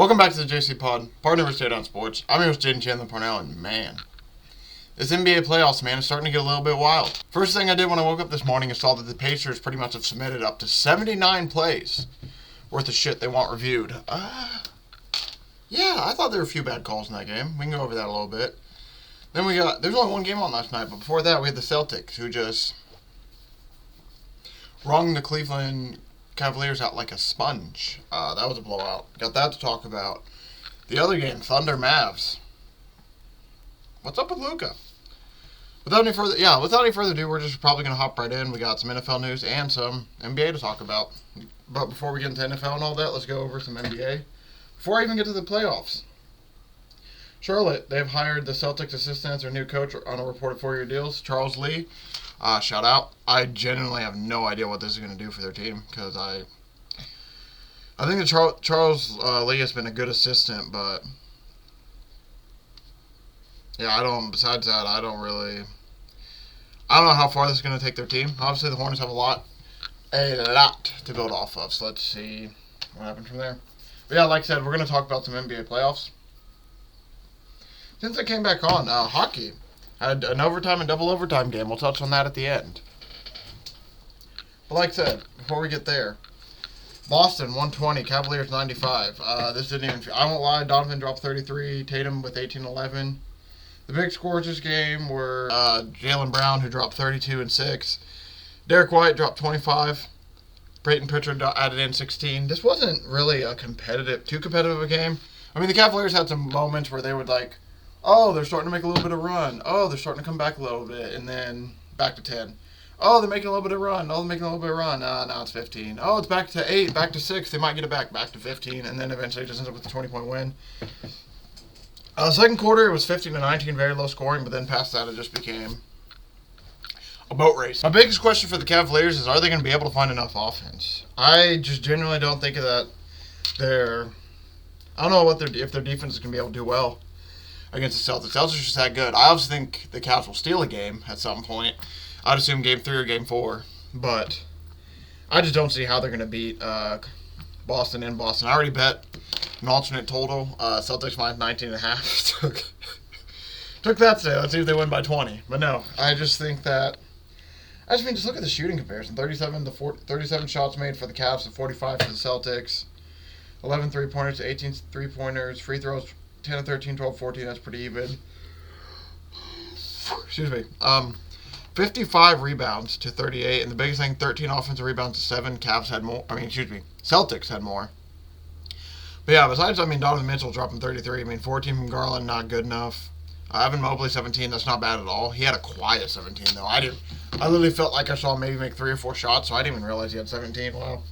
Welcome back to the JCPod, partner with State on Sports. I'm your host, Jaden Chandler Parnell, and man, this NBA playoffs, man, is starting to get a little bit wild. First thing I did when I woke up this morning is saw that the Pacers pretty much have submitted up to 79 plays worth of shit they want reviewed. Yeah, I thought there were a few bad calls in that game. We can go over that a little bit. Then there's only one game on last night, but before that we had the Celtics, who just wrung the Cleveland Cavaliers out like a sponge. That was a blowout. Got that to talk about. The other game, Thunder Mavs. What's up with Luka? Without any further ado, we're just probably going to hop right in. We got some NFL news and some NBA to talk about. But before we get into NFL and all that, let's go over some NBA. Before I even get to the playoffs, Charlotte, they've hired the Celtics assistant as their new coach on a reported 4-year deals. Charles Lee, shout out. I genuinely have no idea what this is going to do for their team because I think that Charles Lee has been a good assistant, but yeah, besides that, I don't know how far this is going to take their team. Obviously, the Hornets have a lot to build off of, so let's see what happens from there. But yeah, like I said, we're going to talk about some NBA playoffs. Since I came back on, hockey had an overtime and double overtime game. We'll touch on that at the end. But like I said, before we get there, Boston 120, Cavaliers 95. This didn't even. I won't lie. Donovan dropped 33. Tatum with 18-11. The big scores this game were Jaylen Brown, who dropped 32 and 6. Derek White dropped 25. Peyton Pritchard added in 16. This wasn't really too competitive a game. I mean, the Cavaliers had some moments where they would they're starting to make a little bit of run. Oh, they're starting to come back a little bit, and then back to 10. Oh, they're making a little bit of run. Oh, they're making a little bit of run. Now it's 15. Oh, it's back to 8, back to 6. They might get it back to 15, and then eventually it just ends up with a 20-point win. Second quarter, it was 15-19, very low scoring, but then past that, it just became a boat race. My biggest question for the Cavaliers is, are they going to be able to find enough offense? I just genuinely don't think that I don't know if their defense is going to be able to do well against the Celtics. Celtics are just that good. I obviously think the Cavs will steal a game at some point. I'd assume game 3 or game 4. But I just don't see how they're going to beat Boston in Boston. I already bet an alternate total. Celtics minus 19.5. Took that today. Let's see if they win by 20. But no, I just think that. Just look at the shooting comparison. 37 shots made for the Cavs to 45 for the Celtics. 11 3-pointers to 18 3-pointers. Free throws 10 and 13, 12, 14. That's pretty even. Excuse me. 55 rebounds to 38. And the biggest thing, 13 offensive rebounds to 7. Celtics had more. But yeah, besides, Donovan Mitchell dropping 33. 14 from Garland, not good enough. Evan Mobley, 17. That's not bad at all. He had a quiet 17, though. I literally felt like I saw him maybe make 3 or 4 shots, so I didn't even realize he had 17. Wow.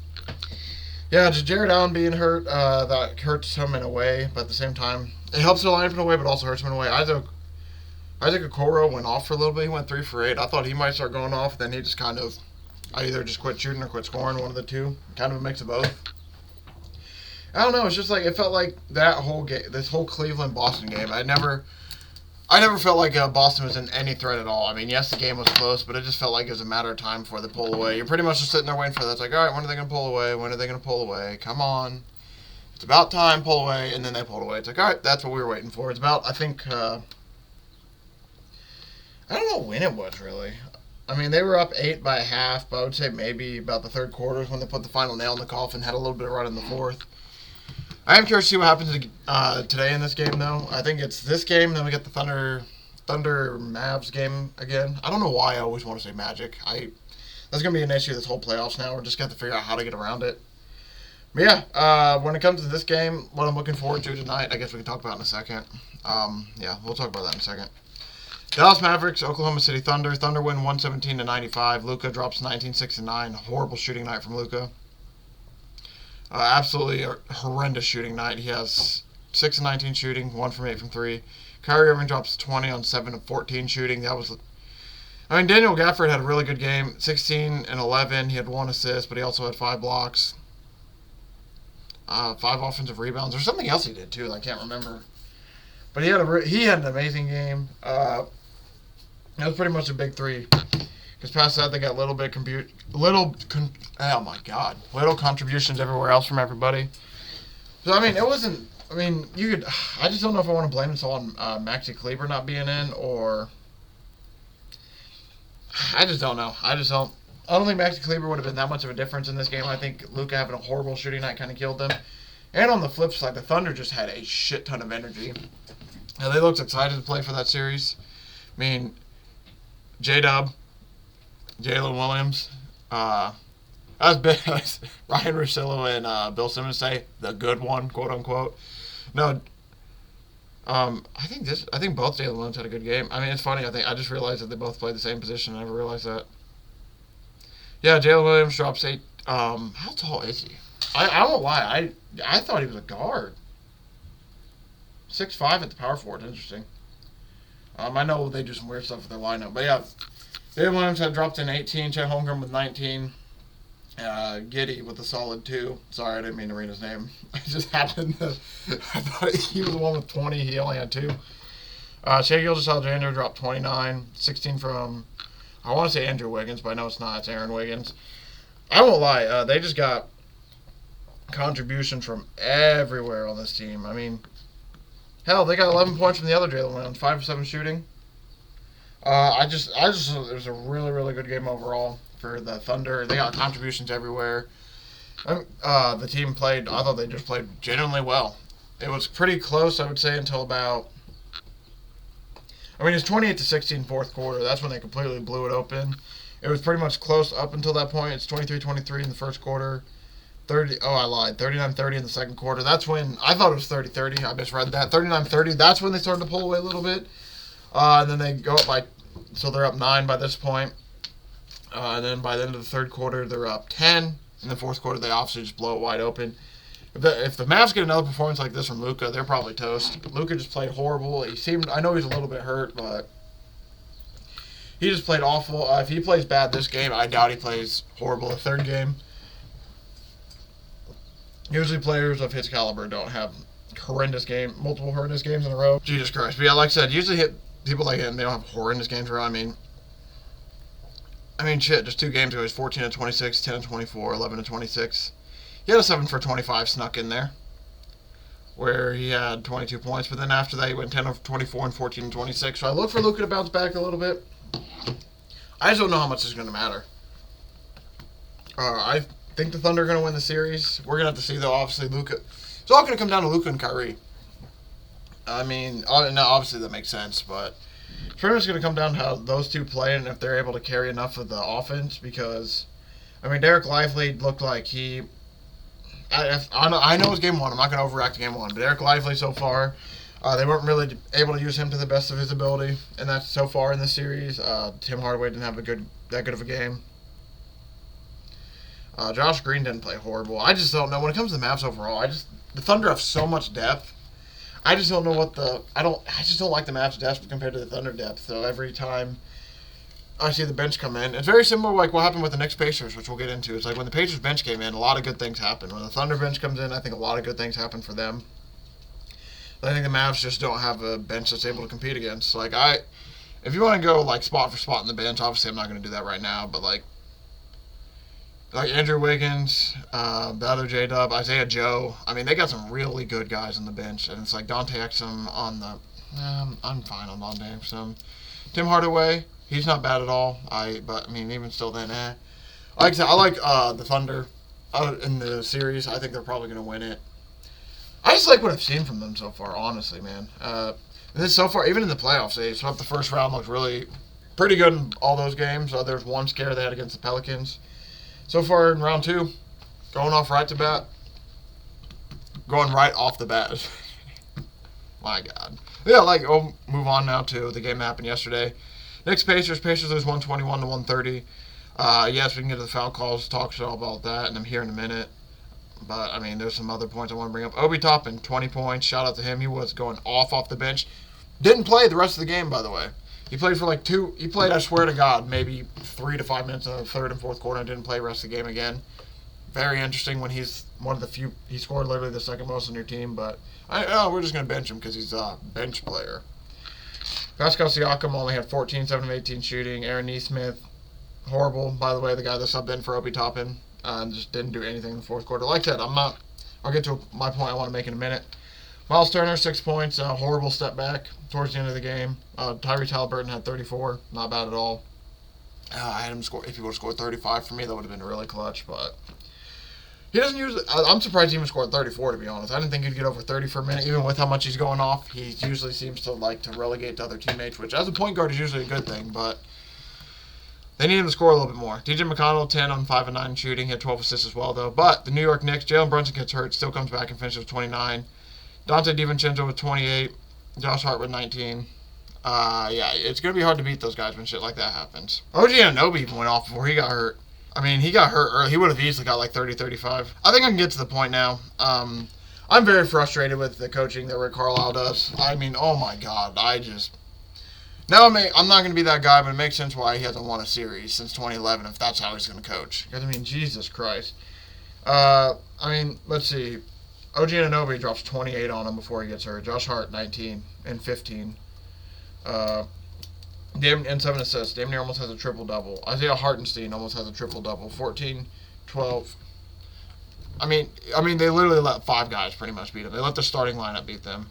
Yeah, just Jared Allen being hurt, that hurts him in a way, but at the same time, it helps the lineup in a way, but also hurts him in a way. Isaac Okoro went off for a little bit. He went 3 for 8. I thought he might start going off, then he just either just quit shooting or quit scoring, one of the two. Kind of a mix of both. I don't know, it's just it felt like that whole game, this whole Cleveland-Boston game, I never felt like Boston was in any threat at all. Yes, the game was close, but it just felt like it was a matter of time before they pull away. You're pretty much just sitting there waiting for that. It's like, all right, when are they going to pull away? When are they going to pull away? Come on. It's about time, pull away, and then they pulled away. It's like, all right, that's what we were waiting for. It's about, I think, I don't know when it was, really. They were up 8 by a half, but I would say maybe about the third quarter is when they put the final nail in the coffin, had a little bit of run in the fourth. I am curious to see what happens today in this game, though. I think it's this game, then we get the Thunder Mavs game again. I don't know why I always want to say Magic. That's going to be an issue this whole playoffs now. We're just going to have to figure out how to get around it. But yeah, when it comes to this game, what I'm looking forward to tonight, I guess we can talk about in a second. We'll talk about that in a second. Dallas Mavericks, Oklahoma City Thunder. Thunder win 117-95. Luka drops 19, 6, and 9. Horrible shooting night from Luka. Absolutely horrendous shooting night. He has 6 and 19 shooting, 1 from 8 from 3. Kyrie Irving drops 20 on 7 of 14 shooting. Daniel Gafford had a really good game, 16 and 11. He had 1 assist, but he also had 5 blocks, 5 offensive rebounds. There's something else he did too. I can't remember, but he had an amazing game. It was pretty much a big 3. Because past that, they got little contributions everywhere else from everybody. So, it wasn't I mean, you could. I just don't know if I want to blame this all on Maxi Kleber not being in, or I just don't know. I don't think Maxi Kleber would have been that much of a difference in this game. I think Luka having a horrible shooting night kind of killed them. And on the flip side, the Thunder just had a shit ton of energy. Now, they looked excited to play for that series. I mean, J-Dub, Jalen Williams, as big as Ryan Russillo and Bill Simmons say, the good one, quote unquote. No, I think both Jalen Williams had a good game. I mean, it's funny. I just realized that they both played the same position. I never realized that. Yeah, Jalen Williams drops 8. How tall is he? I won't lie. I thought he was a guard. 6'5" at the power forward. Interesting. I know they do some weird stuff with their lineup, but yeah, Jalen Williams had dropped in 18. Chet Holmgren with 19. Giddy with a solid 2. Sorry, I didn't mean to read his name. I just happened to. I thought he was the one with 20. He only had 2. Shea Gilgeous-Alexander dropped 29. 16 from, I want to say Andrew Wiggins, but I know it's not. It's Aaron Wiggins. I won't lie. They just got contribution from everywhere on this team. I mean, hell, they got 11 points from the other Jalen Williams. 5 of 7 shooting. It was a really, really good game overall for the Thunder. They got contributions everywhere. The team played, I thought they just played genuinely well. It was pretty close, I would say, until about, it's 28-16 fourth quarter. That's when they completely blew it open. It was pretty much close up until that point. It's 23-23 in the first quarter. 39-30 in the second quarter. That's when, I thought it was 30-30. I misread that. 39-30, that's when they started to pull away a little bit. And then they go up so they're up 9 by this point. And then by the end of the third quarter, they're up 10. In the fourth quarter, they obviously just blow it wide open. If the Mavs get another performance like this from Luka, they're probably toast. Luka just played horrible. I know he's a little bit hurt, but he just played awful. If he plays bad this game, I doubt he plays horrible the third game. Usually players of his caliber don't have multiple horrendous games in a row. Jesus Christ. But yeah, like I said, usually people like him, they don't have horrendous games in a row. I mean, shit, just 2 games ago, he's 14-26, 10-24, 11-26. He had a 7 for 25 snuck in there, where he had 22 points. But then after that, he went 10 of 24 and 14-26. So I look for Luka to bounce back a little bit. I just don't know how much is going to matter. I think the Thunder are going to win the series. We're going to have to see, though, obviously, Luka. It's all going to come down to Luka and Kyrie. Obviously that makes sense, but it's pretty much going to come down to how those two play and if they're able to carry enough of the offense because, Derek Lively looked like he... I know it's game 1. I'm not going to overreact to game 1, but Derek Lively so far, they weren't really able to use him to the best of his ability, and that's so far in this series. Tim Hardaway didn't have that good of a game. Josh Green didn't play horrible. I just don't know. When it comes to the Mavs overall, the Thunder have so much depth. I just don't know I just don't like the Mavs depth compared to the Thunder depth. So every time I see the bench come in, it's very similar like what happened with the Knicks Pacers, which we'll get into. It's like when the Pacers bench came in, a lot of good things happen. When the Thunder bench comes in, I think a lot of good things happen for them. But I think the Mavs just don't have a bench that's able to compete against. If you want to go spot for spot in the bench, obviously I'm not going to do that right now, but like Andrew Wiggins, the other J-Dub, Isaiah Joe. They got some really good guys on the bench. And it's like Dante Exum on the... I'm fine on Dante Exum. Tim Hardaway, he's not bad at all. Even still then, Like I said, I like the Thunder in the series. I think they're probably going to win it. I just like what I've seen from them so far, honestly, man. So far, even in the playoffs, they swept the first round, looked really pretty good in all those games. There's one scare they had against the Pelicans. So far in round 2, going off right off the bat. My God. Yeah, we'll move on now to the game that happened yesterday. Knicks Pacers. Pacers lose 121-130. Yes, we can get to the foul calls, talk all about that, and I'm here in a minute. But, there's some other points I want to bring up. Obi Toppin, 20 points. Shout out to him. He was going off the bench. Didn't play the rest of the game, by the way. He played for he played, I swear to God, maybe 3 to 5 minutes in the third and fourth quarter and didn't play the rest of the game again. Very interesting when he's one of the few, he scored literally the second most on your team, but we're just going to bench him because he's a bench player. Pascal Siakam only had 14, 7 of 18 shooting. Aaron Nesmith, horrible, by the way, the guy that subbed in for Obi Toppin, just didn't do anything in the fourth quarter. Like I said, I'll get to my point I want to make in a minute. Miles Turner, 6 points. Horrible step back towards the end of the game. Tyrese Halliburton had 34. Not bad at all. I had him score. If he would have scored 35 for me, that would have been really clutch. But he doesn't usually. I'm surprised he even scored 34, to be honest. I didn't think he'd get over 30 for a minute, even with how much he's going off. He usually seems to like to relegate to other teammates, which as a point guard is usually a good thing. But they need him to score a little bit more. DJ McConnell, 10 on 5 and 9 shooting. He had 12 assists as well, though. But the New York Knicks, Jalen Brunson gets hurt, still comes back and finishes with 29. Dante DiVincenzo with 28. Josh Hart with 19. Yeah, it's going to be hard to beat those guys when shit like that happens. OG Anunoby even went off before he got hurt. I mean, he got hurt early. He would have easily got like 30, 35. I think I can get to the point now. I'm very frustrated with the coaching that Rick Carlisle does. I mean, oh my God. Now I'm not going to be that guy, but it makes sense why he hasn't won a series since 2011 if that's how he's going to coach. Because, I mean, Jesus Christ. Let's see. OG Anunoby drops 28 on him before he gets hurt. Josh Hart, 19 and 15. And 7 assists. Damn near almost has a triple-double. Isaiah Hartenstein almost has a triple-double. 14, 12. I mean, they literally let 5 guys pretty much beat them. They let the starting lineup beat them.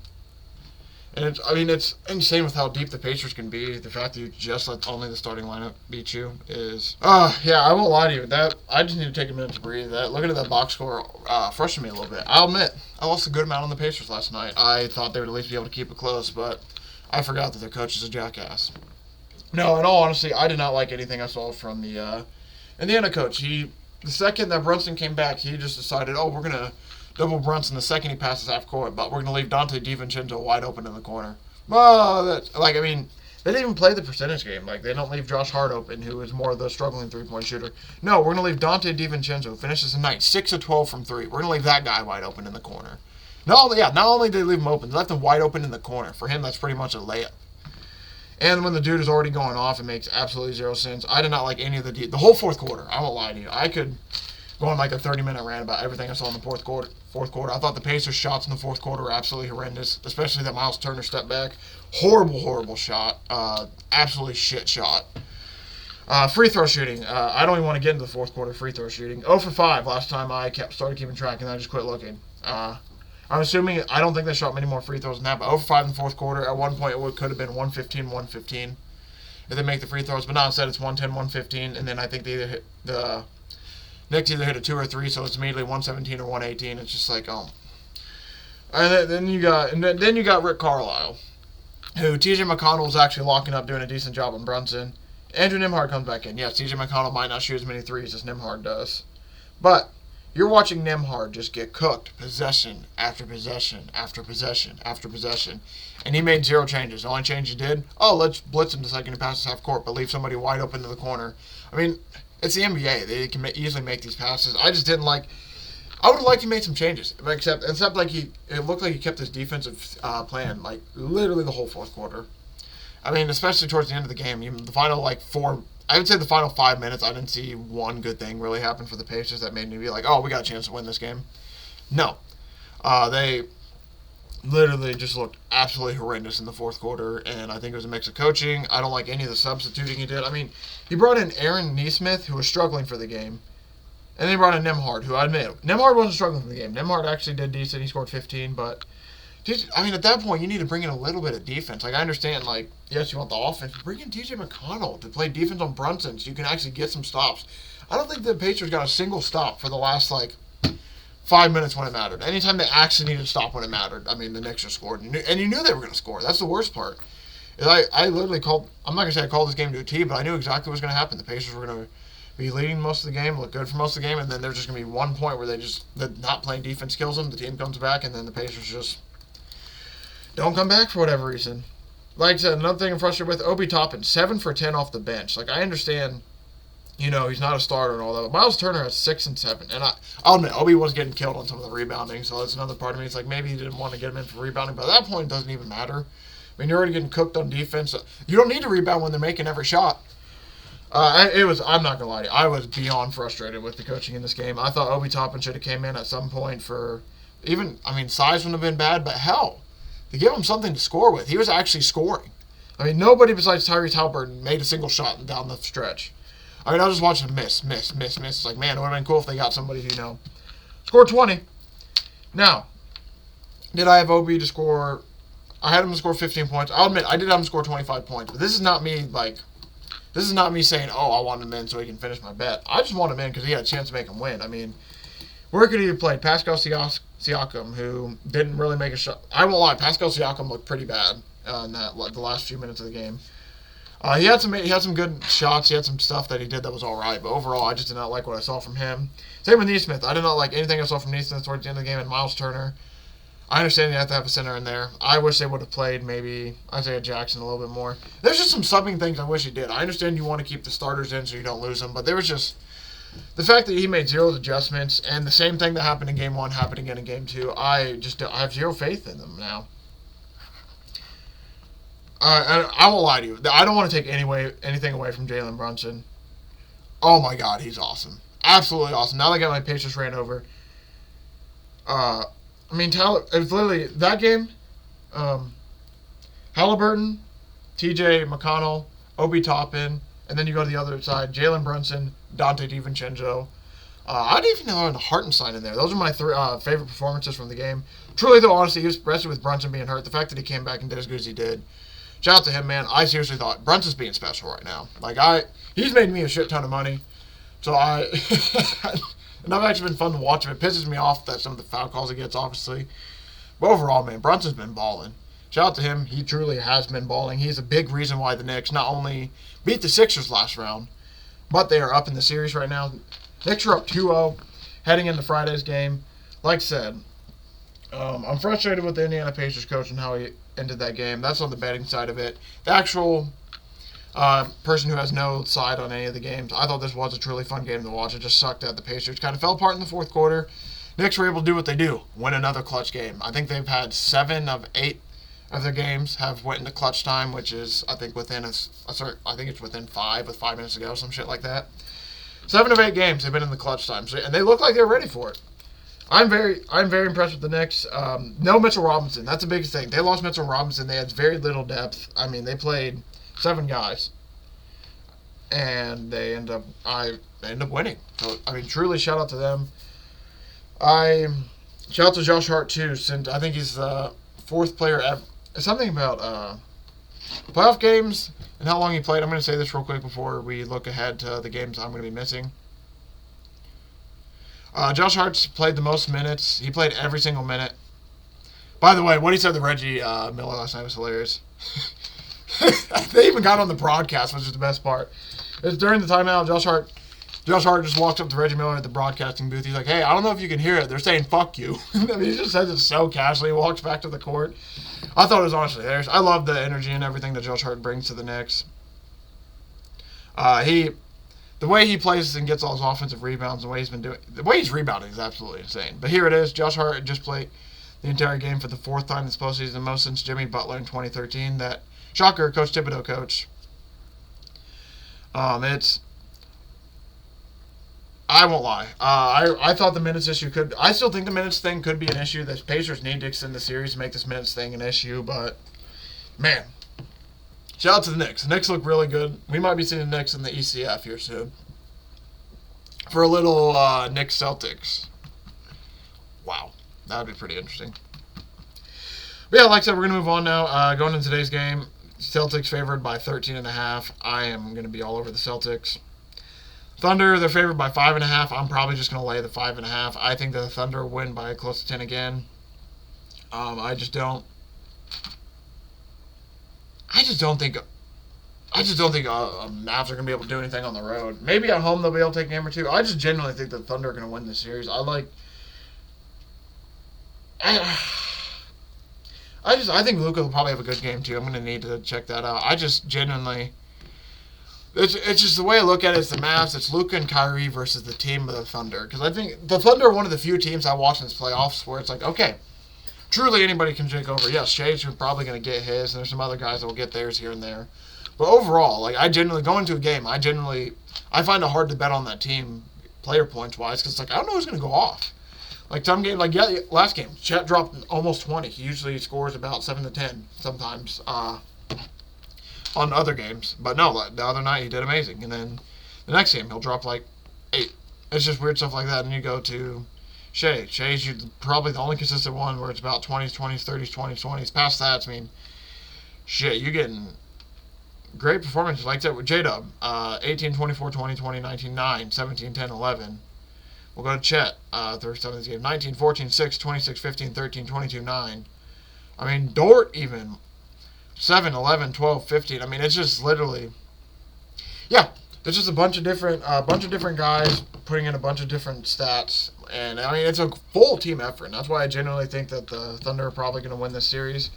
And it's insane with how deep the Pacers can be. The fact that you just let only the starting lineup beat you is... yeah, I won't lie to you. That I just need to take a minute to breathe. Looking at that box score frustrated me a little bit. I'll admit, I lost a good amount on the Pacers last night. I thought they would at least be able to keep it close, but I forgot that their coach is a jackass. No, in all honesty, I did not like anything I saw from the Indiana coach. The second that Brunson came back, he just decided, we're going to double Brunson the second he passes half court, but we're going to leave Dante DiVincenzo wide open in the corner. They didn't even play the percentage game. They don't leave Josh Hart open, who is more of the struggling three-point shooter. No, we're going to leave Dante DiVincenzo, who finishes the night 6 of 12 from 3. We're going to leave that guy wide open in the corner. Not only did they leave him open, they left him wide open in the corner. For him, that's pretty much a layup. And when the dude is already going off, it makes absolutely zero sense. I did not like any of the whole fourth quarter. I won't lie to you. I could go on like a 30-minute rant about everything I saw in the fourth quarter. I thought the Pacers' shots in the fourth quarter were absolutely horrendous, especially that Miles Turner step back. Horrible shot. Absolutely shit shot. Free throw shooting. I don't even want to get into the fourth quarter free throw shooting. 0 for 5 last time I started keeping track, and I just quit looking. I'm assuming, I don't think they shot many more free throws than that, but 0 for 5 in the fourth quarter. At one point, it could have been 115 if they make the free throws, but now instead it's 110, 115, and then I think the Knicks either hit a 2 or 3, so it's immediately 117 or 118. It's just like, And then you got Rick Carlisle, who TJ McConnell was actually locking up, doing a decent job on Brunson. Andrew Nembhard comes back in. Yes, TJ McConnell might not shoot as many threes as Nembhard does, but you're watching Nembhard just get cooked possession after possession after possession after possession. And he made 0 changes. The only change he did, let's blitz him the second he passes half court, but leave somebody wide open to the corner. I mean, it's the NBA. They can easily make these passes. I just didn't like... I would have liked he made some changes. Except it looked like he kept his defensive plan, literally the whole fourth quarter. I mean, especially towards the end of the game. Even the final, I would say the final 5 minutes, I didn't see one good thing really happen for the Pacers that made me be like, we got a chance to win this game. No. They literally just looked absolutely horrendous in the fourth quarter, and I think it was a mix of coaching. I don't like any of the substituting he did. I mean, he brought in Aaron Nesmith, who was struggling for the game, and then he brought in Nembhard, who I admit, Nembhard wasn't struggling for the game. Nembhard actually did decent. He scored 15, but... at that point, you need to bring in a little bit of defense. I understand, yes, you want the offense, but bring in TJ McConnell to play defense on Brunson so you can actually get some stops. I don't think the Pacers got a single stop for the last, 5 minutes when it mattered. Anytime they actually needed to stop when it mattered, the Knicks just scored. And you knew they were going to score. That's the worst part. I literally called, I'm not going to say I called this game to a T, but I knew exactly what was going to happen. The Pacers were going to be leading most of the game, look good for most of the game, and then there's just going to be one point where they're not playing defense kills them, the team comes back, and then the Pacers just... don't come back for whatever reason. Like I said, another thing I'm frustrated with, Obi Toppin, 7 for 10 off the bench. I understand, he's not a starter and all that, but Miles Turner has 6 and 7. And I'll admit, Obi was getting killed on some of the rebounding, so that's another part of me. It's maybe he didn't want to get him in for rebounding, but at that point, it doesn't even matter. You're already getting cooked on defense. You don't need to rebound when they're making every shot. I'm not going to lie to you, I was beyond frustrated with the coaching in this game. I thought Obi Toppin should have came in at some point for, size wouldn't have been bad, but hell, to give him something to score with. He was actually scoring. Nobody besides Tyrese Halliburton made a single shot down the stretch. I was just watching him miss. It's man, it would have been cool if they got somebody who, scored 20. Now, Did I have Obi to score? I had him to score 15 points. I'll admit, I did have him score 25 points. But this is not me, saying, oh, I want him in so he can finish my bet. I just want him in because he had a chance to make him win. I mean, where could he have played? Pascal Siakam, who didn't really make a shot. I won't lie, Pascal Siakam looked pretty bad in the last few minutes of the game. He had some good shots. He had some stuff that he did that was all right. But overall, I just did not like what I saw from him. Same with Neesmith. I did not like anything I saw from Neesmith towards the end of the game. And Miles Turner, I understand you have to have a center in there. I wish they would have played maybe Isaiah Jackson a little bit more. There's just some subbing things I wish he did. I understand you want to keep the starters in so you don't lose them. But there was just the fact that he made zero adjustments, and the same thing that happened in Game 1 happened again in Game 2. I have zero faith in them now. I won't lie to you. I don't want to take anything away from Jalen Brunson. Oh my God, he's awesome. Absolutely awesome. Now that I got my Pacers ran over. I mean, it was literally that game. Halliburton, TJ McConnell, Obi Toppin, and then you go to the other side, Jalen Brunson, Dante DiVincenzo. I didn't even know the Hartenstein in there. Those are my three favorite performances from the game. Truly, though, honestly, especially with Brunson being hurt, the fact that he came back and did as good as he did, shout out to him, man. I seriously thought Brunson's being special right now. He's made me a shit ton of money. So and I've actually been fun to watch him. It pisses me off that some of the foul calls he gets, obviously. But overall, man, Brunson's been balling. Shout out to him. He truly has been balling. He's a big reason why the Knicks not only beat the Sixers last round, but they are up in the series right now. Knicks are up 2-0 heading into Friday's game. Like I said, I'm frustrated with the Indiana Pacers coach and how he ended that game. That's on the betting side of it. The actual person who has no side on any of the games, I thought this was a truly fun game to watch. It just sucked that the Pacers kind of fell apart in the fourth quarter. Knicks were able to do what they do, win another clutch game. I think they've had 7 of 8 of their games have went into clutch time, which is, I think, within I think it's within 5 with 5 minutes to go, some shit like that. 7 of 8 games they've been in the clutch time, and they look like they're ready for it. I'm very impressed with the Knicks. No Mitchell Robinson. That's the biggest thing. They lost Mitchell Robinson. They had very little depth. I mean, they played 7 guys, and they end up winning. So, I mean, truly shout out to them. Shout out to Josh Hart too, since I think he's the 4th player ever. Something about playoff games and how long he played. I'm going to say this real quick before we look ahead to the games I'm going to be missing. Josh Hart's played the most minutes. He played every single minute. By the way, what he said to Reggie Miller last night was hilarious. They even got on the broadcast, which is the best part. It's during the timeout, Josh Hart just walks up to Reggie Miller at the broadcasting booth. He's like, hey, I don't know if you can hear it. They're saying, fuck you. I mean, he just says it so casually. He walks back to the court. I thought it was honestly hilarious. I love the energy and everything that Josh Hart brings to the Knicks. The way he plays and gets all his offensive rebounds, the way he's rebounding is absolutely insane. But here it is. Josh Hart just played the entire game for the 4th time this postseason, the most since Jimmy Butler in 2013. That, shocker, Coach Thibodeau coach. I won't lie. I thought the minutes issue I still think the minutes thing could be an issue. The Pacers need to extend the series to make this minutes thing an issue, but, man, shout out to the Knicks. The Knicks look really good. We might be seeing the Knicks in the ECF here soon. For a little Knicks Celtics. Wow. That would be pretty interesting. But yeah, like I said, we're going to move on now. Going into today's game, Celtics favored by 13.5. I am going to be all over the Celtics. Thunder, they're favored by 5.5. I'm probably just going to lay the 5.5. I think that the Thunder win by close to 10 again. I just don't think Mavs are going to be able to do anything on the road. Maybe at home they'll be able to take a game or two. I just genuinely think the Thunder are going to win this series. I think Luka will probably have a good game too. I'm going to need to check that out. I just genuinely, it's just the way I look at it is the Mavs. It's Luka and Kyrie versus the team of the Thunder. Because I think the Thunder are one of the few teams I watch in this playoffs where it's like, okay, truly anybody can take over. Yes, Shay's probably going to get his, and there's some other guys that will get theirs here and there. But overall, going into a game, I find it hard to bet on that team player points wise because I don't know who's going to go off. Last game, Chet dropped almost 20. He usually scores about 7 to 10 sometimes on other games. But no, the other night he did amazing. And then the next game, he'll drop 8. It's just weird stuff like that. And you go to Shea's probably the only consistent one where it's about 20s, 20s, 30s, 20s, 20s. Past that, I mean, shit, you're getting great performances like that with J-Dub. 18, 24, 20, 20, 19, 9, 17, 10, 11. We'll go to Chet. 37 this game. 19, 14, 6, 26, 15, 13, 22, 9. I mean, Dort even. 7, 11, 12, 15. I mean, it's just literally... Yeah, there's just a bunch of different guys putting in a bunch of different stats. And, I mean, it's a full team effort. And that's why I genuinely think that the Thunder are probably going to win this series.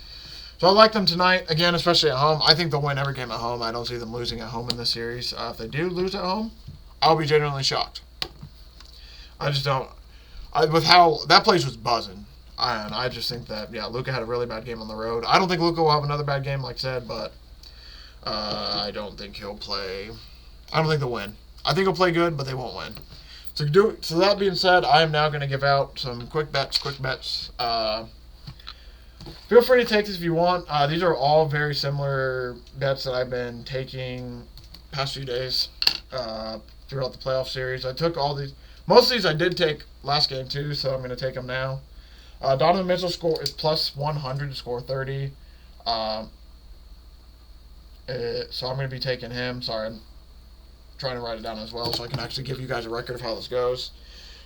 So I like them tonight, again, especially at home. I think they'll win every game at home. I don't see them losing at home in this series. If they do lose at home, I'll be genuinely shocked. I just don't. With how that place was buzzing. And I just think that, yeah, Luka had a really bad game on the road. I don't think Luka will have another bad game, like I said, but I don't think he'll play. I don't think they'll win. I think he'll play good, but they won't win. So that being said, I am now going to give out some quick bets. Feel free to take this if you want. These are all very similar bets that I've been taking past few days throughout the playoff series. I took all these. Most of these I did take last game too, so I'm going to take them now. Donovan Mitchell score is plus 100 to score 30. So I'm going to be taking him. Sorry, I'm trying to write it down as well so I can actually give you guys a record of how this goes.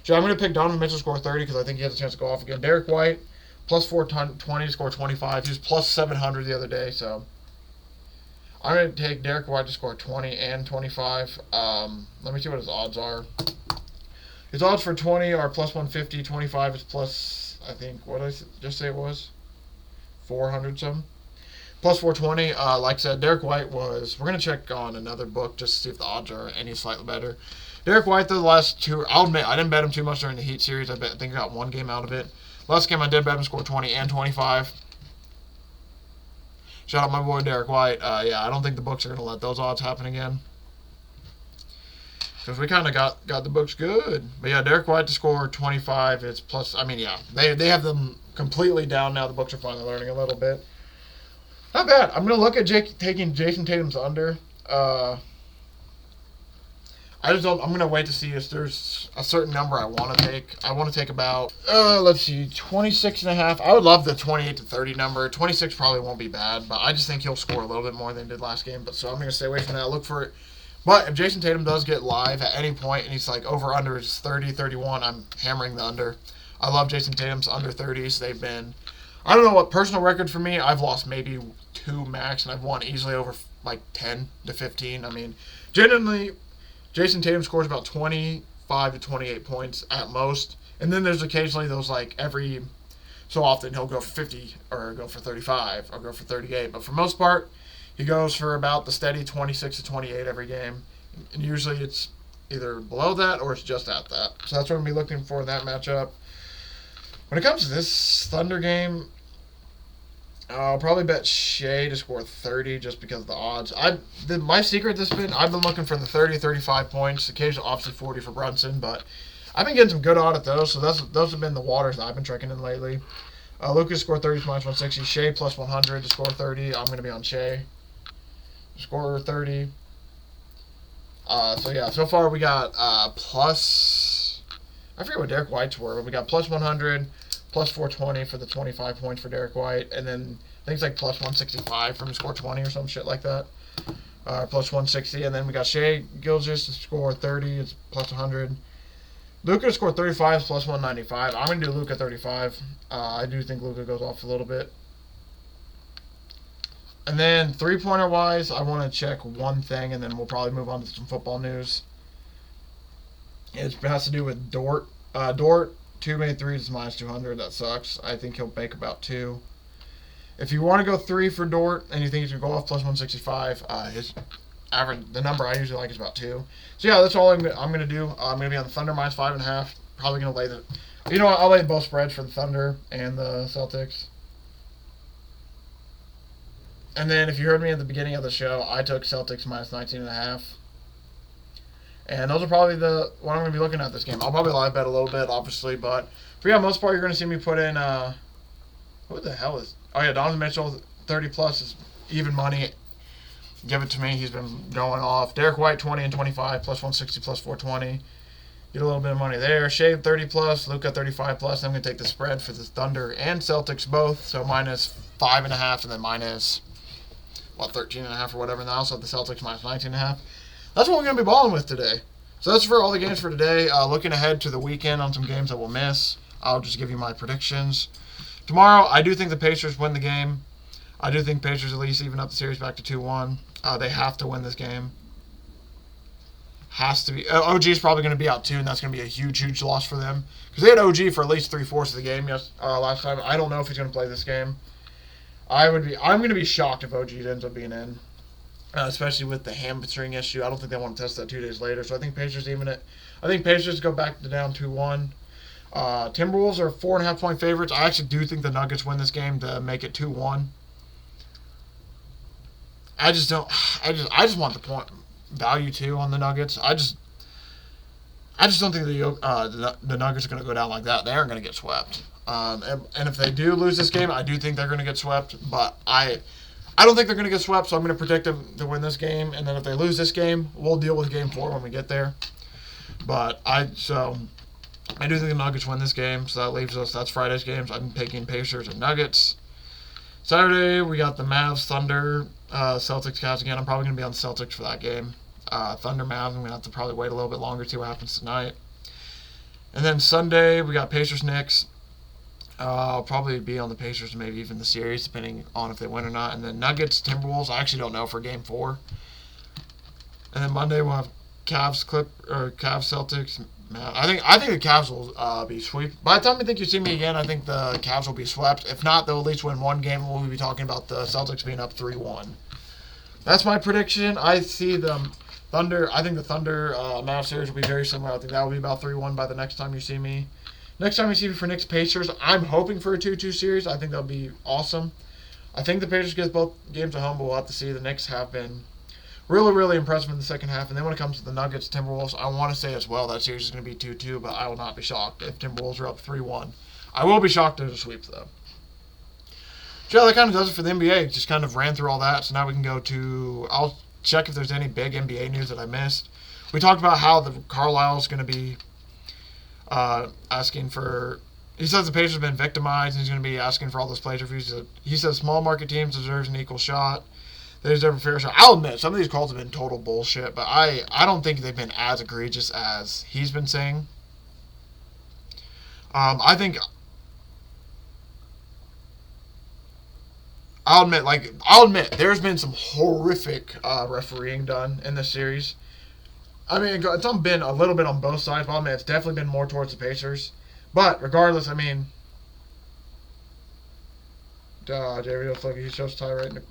So I'm going to pick Donovan Mitchell to score 30 because I think he has a chance to go off again. Derek White, plus 420 to score 25. He was plus 700 the other day, so I'm going to take Derek White to score 20 and 25. Let me see what his odds are. His odds for 20 are plus 150. 25 is plus, I think, what did I just say it was? 400 something. Plus 420. Like I said, Derek White was, we're going to check on another book just to see if the odds are any slightly better. Derek White, the last two, I'll admit, I didn't bet him too much during the Heat series. I think I got one game out of it. Last game I did bet him score 20 and 25. Shout out my boy Derek White. Yeah, I don't think the books are going to let those odds happen again. Because we kind of got the books good. But yeah, Derek White to score 25. It's plus, I mean, yeah, they have them completely down now. The books are finally learning a little bit. Not bad. I'm going to look at taking Jason Tatum's under. I'm going to wait to see if there's a certain number I want to take. I want to take about, let's see, 26.5. I would love the 28 to 30 number. 26 probably won't be bad, but I just think he'll score a little bit more than he did last game. But so I'm going to stay away from that. Look for it. But if Jason Tatum does get live at any point and he's like over-under is 30, 31, I'm hammering the under. I love Jason Tatum's under 30s. They've been, I don't know what personal record for me. I've lost maybe 2 max, and I've won easily over like 10 to 15. I mean, genuinely, Jason Tatum scores about 25 to 28 points at most. And then there's occasionally those like every so often he'll go for 50 or go for 35 or go for 38. But for most part, he goes for about the steady 26 to 28 every game. And usually it's either below that or it's just at that. So that's what I'm going to be looking for in that matchup. When it comes to this Thunder game, I'll probably bet Shea to score 30 just because of the odds. My secret has been I've been looking for the 30, 35 points, occasionally obviously 40 for Brunson, but I've been getting some good odds at those, so those have been the waters that I've been trekking in lately. Lucas scored 30 minus 160. Shea plus 100 to score 30. I'm going to be on Shea. Score 30. So yeah, so far we got plus, I forget what Derek White's were, but we got plus 100, plus 420 for the 25 points for Derek White, and then I think it's like plus 165 from score 20 or some shit like that. Plus 160, and then we got Shea Gilgeous to score 30, it's plus 100. Luka to score 35 is plus 195. I'm going to do Luka 35. I do think Luka goes off a little bit. And then three-pointer wise, I want to check one thing, and then we'll probably move on to some football news. It has to do with Dort. Dort, 2 made threes is minus 200. That sucks. I think he'll make about 2. If you want to go 3 for Dort, and you think he's going to go off plus 165, his average, the number I usually like is about 2. So yeah, that's all I'm going to do. I'm going to be on the Thunder minus 5.5. Probably going to lay the, you know what, I'll lay both spreads for the Thunder and the Celtics. And then if you heard me at the beginning of the show, I took Celtics minus 19.5. And those are probably what I'm going to be looking at this game. I'll probably live bet a little bit, obviously, but for yeah, most part, you're going to see me put in, who the hell is, oh yeah, Donovan Mitchell, 30 plus is even money. Give it to me. He's been going off. Derek White, 20 and 25, plus 160, plus 420. Get a little bit of money there. Shave 30 plus. Luka 35 plus. I'm going to take the spread for the Thunder and Celtics both. So -5.5 and then minus 13.5 or whatever now. So the Celtics -19.5. That's what we're going to be balling with today. So that's for all the games for today. Looking ahead to the weekend on some games that we'll miss. I'll just give you my predictions. Tomorrow, I do think the Pacers win the game. I do think Pacers at least even up the series back to 2-1. They have to win this game. Has to be. OG is probably going to be out too, and that's going to be a huge, huge loss for them. Because they had OG for at least 3/4 of the game last time. I don't know if he's going to play this game. I'm going to be shocked if OG ends up being in. Especially with the hamstring issue. I don't think they want to test that 2 days later. So I think Pacers even it. I think Pacers go back to down 2-1. Timberwolves are 4.5-point favorites. I actually do think the Nuggets win this game to make it 2-1. I just want the point value too on the Nuggets. I just don't think the Nuggets are going to go down like that. They aren't going to get swept. And if they do lose this game, I do think they're going to get swept. But I don't think they're going to get swept, so I'm going to predict them to win this game. And then if they lose this game, we'll deal with Game 4 when we get there. But I do think the Nuggets win this game, so that leaves us. That's Friday's games. I'm picking Pacers and Nuggets. Saturday, we got the Mavs, Thunder, Celtics, Cavs again. I'm probably going to be on the Celtics for that game. Thunder, Mavs, I'm going to have to probably wait a little bit longer to see what happens tonight. And then Sunday, we got Pacers, Knicks. I'll probably be on the Pacers, maybe even the series, depending on if they win or not. And then Nuggets, Timberwolves. I actually don't know for Game 4. And then Monday, we'll have Cavs, Celtics. I think the Cavs will be swept. By the time I think you see me again, I think the Cavs will be swept. If not, they'll at least win one game, and we'll be talking about the Celtics being up 3-1. That's my prediction. I see them Thunder. I think the Thunder Mavs series will be very similar. I think that will be about 3-1 by the next time you see me. Next time you see me for Knicks Pacers, I'm hoping for a 2-2 series. I think that'll be awesome. I think the Pacers get both games at home, but we'll have to see. The Knicks have been really, really impressive in the second half. And then when it comes to the Nuggets, Timberwolves, I want to say as well that series is going to be 2-2, but I will not be shocked if Timberwolves are up 3-1. I will be shocked if it's a sweep, though. So yeah, that kind of does it for the NBA. Just kind of ran through all that. So now we can go to, I'll check if there's any big NBA news that I missed. We talked about how the Carlisle is going to be asking for, he says the Pacers have been victimized, and he's going to be asking for all those players reviews. He says small market teams deserves an equal shot. They deserve a fair shot. I'll admit, some of these calls have been total bullshit, but I don't think they've been as egregious as he's been saying. I'll admit, there's been some horrific refereeing done in this series. I mean, it's been a little bit on both sides, but I'll admit it's definitely been more towards the Pacers. But regardless, I mean, JVO Flucky, he shows tie right in the.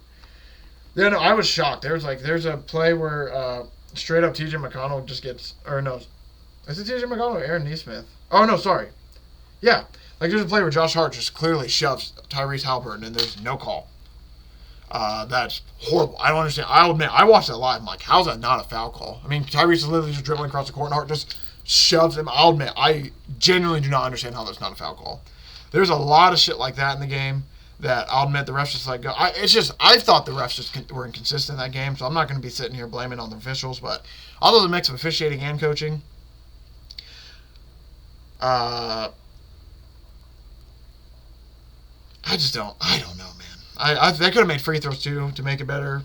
Yeah, no, I was shocked. There's a play where straight up TJ McConnell just gets, or no, is it TJ McConnell or Aaron Nesmith? Oh no, sorry. Yeah, there's a play where Josh Hart just clearly shoves Tyrese Halliburton, and there's no call. That's horrible. I don't understand. I'll admit, I watched that live. I'm like, how's that not a foul call? I mean, Tyrese is literally just dribbling across the court, and Hart just shoves him. I'll admit, I genuinely do not understand how that's not a foul call. There's a lot of shit like that in the game that I'll admit the refs just go. I thought the refs just were inconsistent in that game, so I'm not going to be sitting here blaming on the officials, but although the mix of officiating and coaching, I don't know, man. They could have made free throws too to make it better.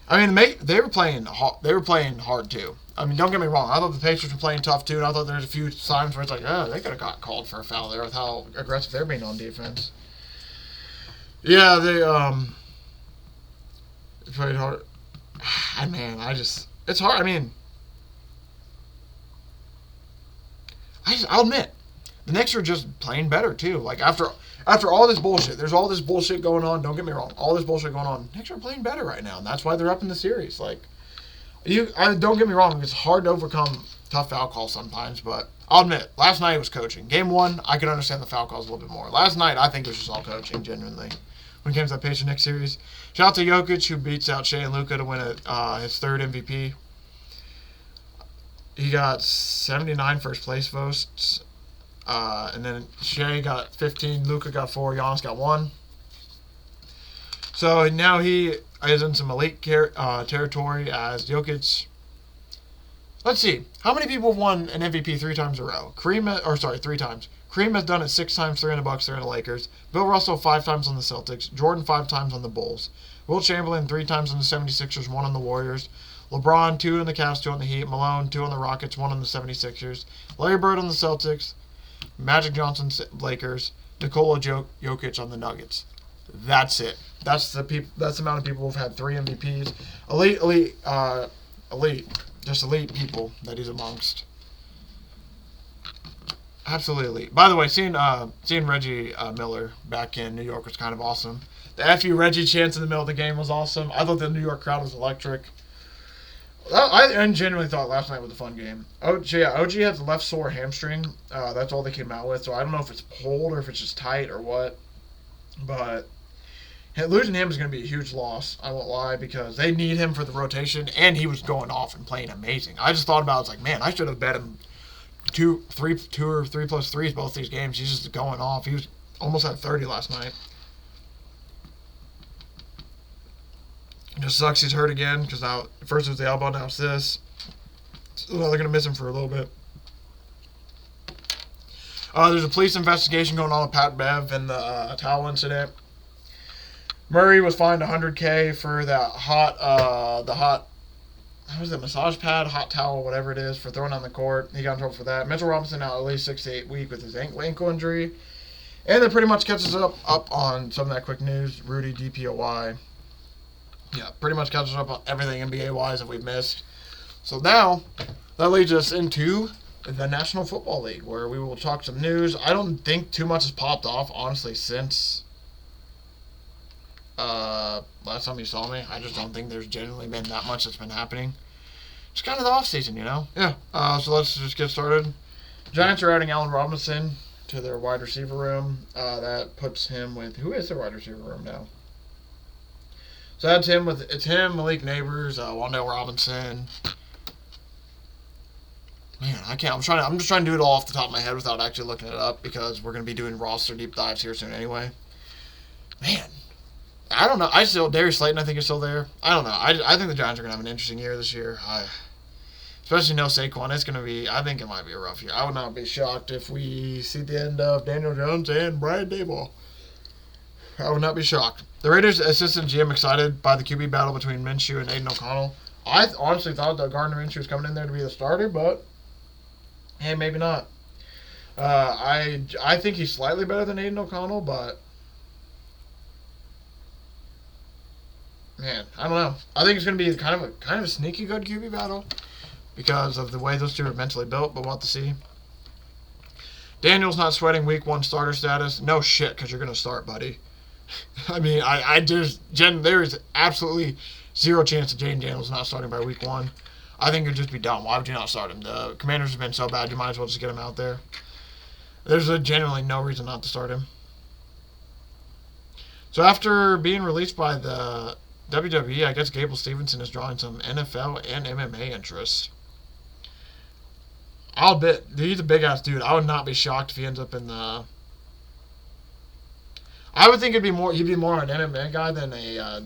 I mean, they were playing hard too. I mean, don't get me wrong. I thought the Pacers were playing tough too, and I thought there was a few times where it's like, oh, they could have got called for a foul there with how aggressive they're being on defense. Yeah, they played hard. Man, it's hard. I mean, I'll admit, the Knicks are just playing better too. Like after all this bullshit, there's all this bullshit going on. Don't get me wrong, all this bullshit going on. Knicks are playing better right now, and that's why they're up in the series. Like, don't get me wrong, it's hard to overcome tough foul calls sometimes, but I'll admit, last night it was coaching. Game 1, I could understand the foul calls a little bit more. Last night, I think it was just all coaching, genuinely. When it came to that Pacers-Knicks series, shout out to Jokic, who beats out Shea and Luka to win his third MVP. He got 79 first place votes. And then Shea got 15, Luka got 4, Giannis got 1. So now he is in some elite territory as Jokic. Let's see. How many people have won an MVP 3 times in a row? 3 times. Kareem has done it 6 times, 3 on the Bucks, 3 on the Lakers. Bill Russell 5 times on the Celtics. Jordan 5 times on the Bulls. Will Chamberlain 3 times on the 76ers, 1 on the Warriors. LeBron 2 on the Cavs, 2 on the Heat. Malone 2 on the Rockets, 1 on the 76ers. Larry Bird on the Celtics. Magic Johnson Lakers. Nikola Jokic on the Nuggets. That's it. That's the amount of people who've had 3 MVPs. Elite. Just elite people that he's amongst. Absolutely elite. By the way, seeing Reggie Miller back in New York was kind of awesome. The FU Reggie chants in the middle of the game was awesome. I thought the New York crowd was electric. I genuinely thought last night was a fun game. OG has left sore hamstring. That's all they came out with. So I don't know if it's pulled or if it's just tight or what. But losing him is going to be a huge loss. I won't lie, because they need him for the rotation, and he was going off and playing amazing. I just thought about it. I was like, man, I should have bet him 2 or 3 plus 3s both these games. He's just going off. He was almost at 30 last night. It just sucks he's hurt again, because now first it was the elbow, now it's this. So now they're going to miss him for a little bit. There's a police investigation going on with Pat Bev and the towel incident. Murray was fined $100K for that massage pad, hot towel, whatever it is, for throwing on the court. He got in trouble for that. Mitchell Robinson out at least 6 to 8 weeks with his ankle injury. And that pretty much catches up on some of that quick news. Rudy DPOY. Yeah, pretty much catches up on everything NBA-wise that we've missed. So now, that leads us into the National Football League, where we will talk some news. I don't think too much has popped off, honestly, since last time you saw me. I just don't think there's genuinely been that much that's been happening. It's kind of the off season, you know? Yeah. So let's just get started. Giants are adding Allen Robinson to their wide receiver room. That puts him with, who is their wide receiver room now? So that's him with, it's him, Malik Neighbors, Wan'Dale Robinson. Man, I can't. I'm just trying to do it all off the top of my head without actually looking it up, because we're going to be doing roster deep dives here soon anyway. Man, I don't know. Darius Slayton, I think, is still there. I don't know. I think the Giants are going to have an interesting year this year. Especially no Saquon. It's going to be, I think it might be a rough year. I would not be shocked if we see the end of Daniel Jones and Brian Daboll. I would not be shocked. The Raiders assistant GM excited by the QB battle between Minshew and Aiden O'Connell. I honestly thought that Gardner Minshew was coming in there to be the starter, but hey, maybe not. I think he's slightly better than Aiden O'Connell, but man, I don't know. I think it's going to be kind of a sneaky good QB battle because of the way those two are mentally built, but we'll have to see. Daniel's not sweating week 1 starter status. No shit, because you're going to start, buddy. I mean, there is absolutely zero chance that Jaden Daniels not starting by week 1. I think it'd just be dumb. Why would you not start him? The Commanders have been so bad, you might as well just get him out there. There's genuinely no reason not to start him. So after being released by the WWE, I guess Gable Stevenson is drawing some NFL and MMA interest. I'll bet he's a big-ass dude. I would not be shocked if he ends up in the... I would think he'd be more an MMA guy than a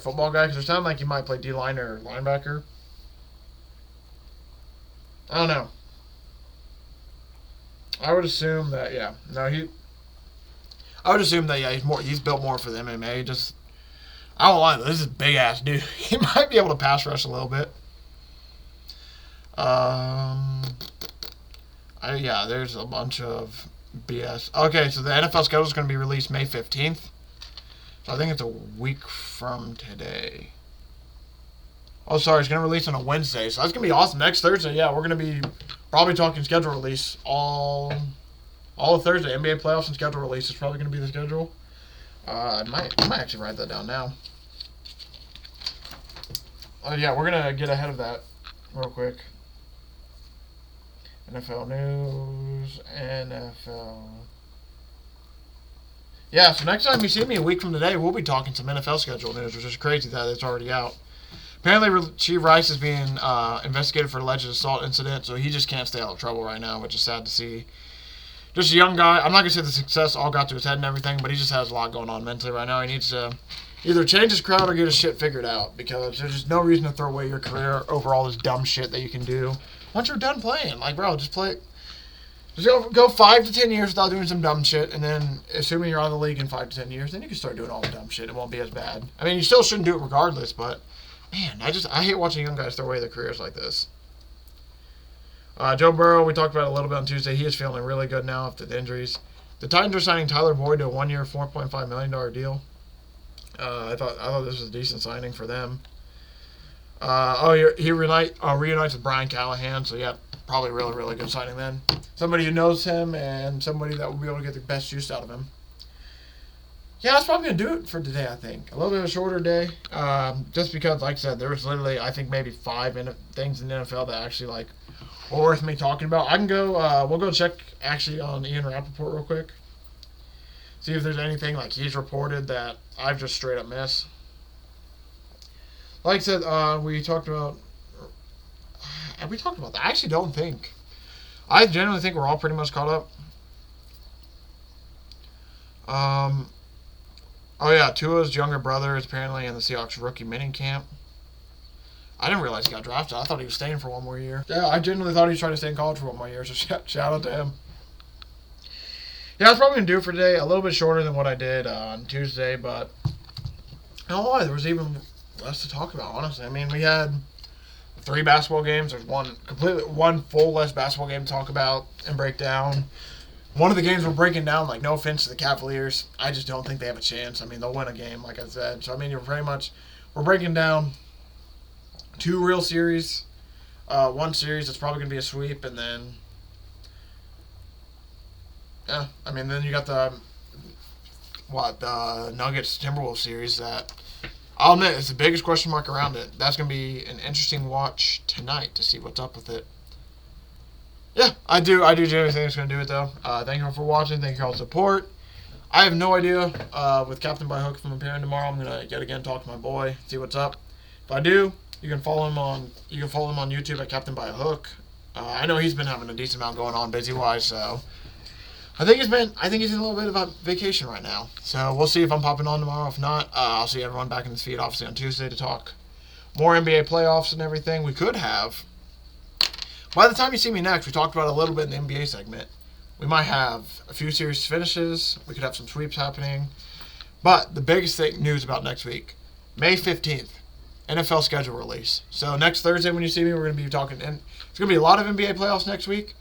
football guy, because it sounds like he might play D-line or linebacker. I don't know. I would assume that, he's built more for the MMA. Just, I don't like this is a big ass dude. He might be able to pass rush a little bit. There's a bunch of BS. Okay, so the NFL schedule is going to be released May 15th. So I think it's a week from today. Oh, sorry, it's going to release on a Wednesday. So that's going to be awesome. Next Thursday, we're going to be probably talking schedule release all of Thursday. NBA playoffs and schedule release is probably going to be the schedule. I might actually write that down now. We're going to get ahead of that real quick. NFL news, NFL. Yeah, so next time you see me a week from today, we'll be talking some NFL schedule news, which is crazy that it's already out. Apparently, Chief Rice is being investigated for alleged assault incident, so he just can't stay out of trouble right now, which is sad to see. Just a young guy. I'm not going to say the success all got to his head and everything, but he just has a lot going on mentally right now. He needs to Either change his crowd or get his shit figured out, because there's just no reason to throw away your career over all this dumb shit that you can do. Once you're done playing, like, bro, just play. Just go 5 to 10 years without doing some dumb shit, and then, assuming you're out of the league in 5 to 10 years, then you can start doing all the dumb shit. It won't be as bad. I mean, you still shouldn't do it regardless, but, man, I hate watching young guys throw away their careers like this. Joe Burrow, we talked about it a little bit on Tuesday. He is feeling really good now after the injuries. The Titans are signing Tyler Boyd to a 1-year, $4.5 million deal. I thought this was a decent signing for them. He reunites with Brian Callahan, so yeah, probably really, really good signing then. Somebody who knows him and somebody that will be able to get the best use out of him. Yeah, that's probably going to do it for today, I think. A little bit of a shorter day, just because, like I said, there was literally, I think, maybe 5 things in the NFL that actually, like, were worth me talking about. I can go, we'll go check, actually, on Ian Rappaport real quick. See if there's anything, like, he's reported that I've just straight up missed. Like I said, we talked about that? I actually don't think. I genuinely think we're all pretty much caught up. Oh yeah, Tua's younger brother is apparently in the Seahawks rookie minicamp. I didn't realize he got drafted. I thought he was staying for one more year. Yeah, I genuinely thought he was trying to stay in college for one more year, so shout out to him. Yeah, that's probably going to do it for today. A little bit shorter than what I did on Tuesday, but I don't know why. There was even less to talk about, honestly. I mean, we had 3 basketball games. There's one full less basketball game to talk about and break down. One of the games we're breaking down, like, no offense to the Cavaliers, I just don't think they have a chance. I mean, they'll win a game, like I said. So, I mean, we're breaking down 2 real series. One series that's probably going to be a sweep, and then, yeah, I mean, then you got the Nuggets-Timberwolves series that, I'll admit, it's the biggest question mark around it. That's going to be an interesting watch tonight to see what's up with it. Yeah, I do genuinely think it's going to do it, though. Thank you all for watching. Thank you all for support. I have no idea with Captain by Hook from appearing tomorrow. I'm going to yet again talk to my boy, see what's up. If I do, you can follow him on YouTube at Captain by Hook. I know he's been having a decent amount going on busy-wise, so I think he's in a little bit of a vacation right now. So we'll see if I'm popping on tomorrow. If not, I'll see everyone back in this feed, obviously, on Tuesday to talk more NBA playoffs and everything. We could have, by the time you see me next, we talked about it a little bit in the NBA segment. We might have a few series finishes. We could have some sweeps happening. But the biggest news about next week, May 15th, NFL schedule release. So next Thursday when you see me, we're going to be talking, and it's going to be a lot of NBA playoffs next week.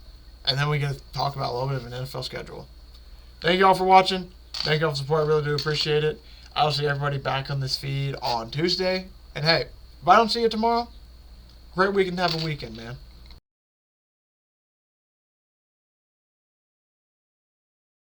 And then we get to talk about a little bit of an NFL schedule. Thank you all for watching. Thank you all for support. I really do appreciate it. I'll see everybody back on this feed on Tuesday. And hey, if I don't see you tomorrow, great weekend to have a weekend, man.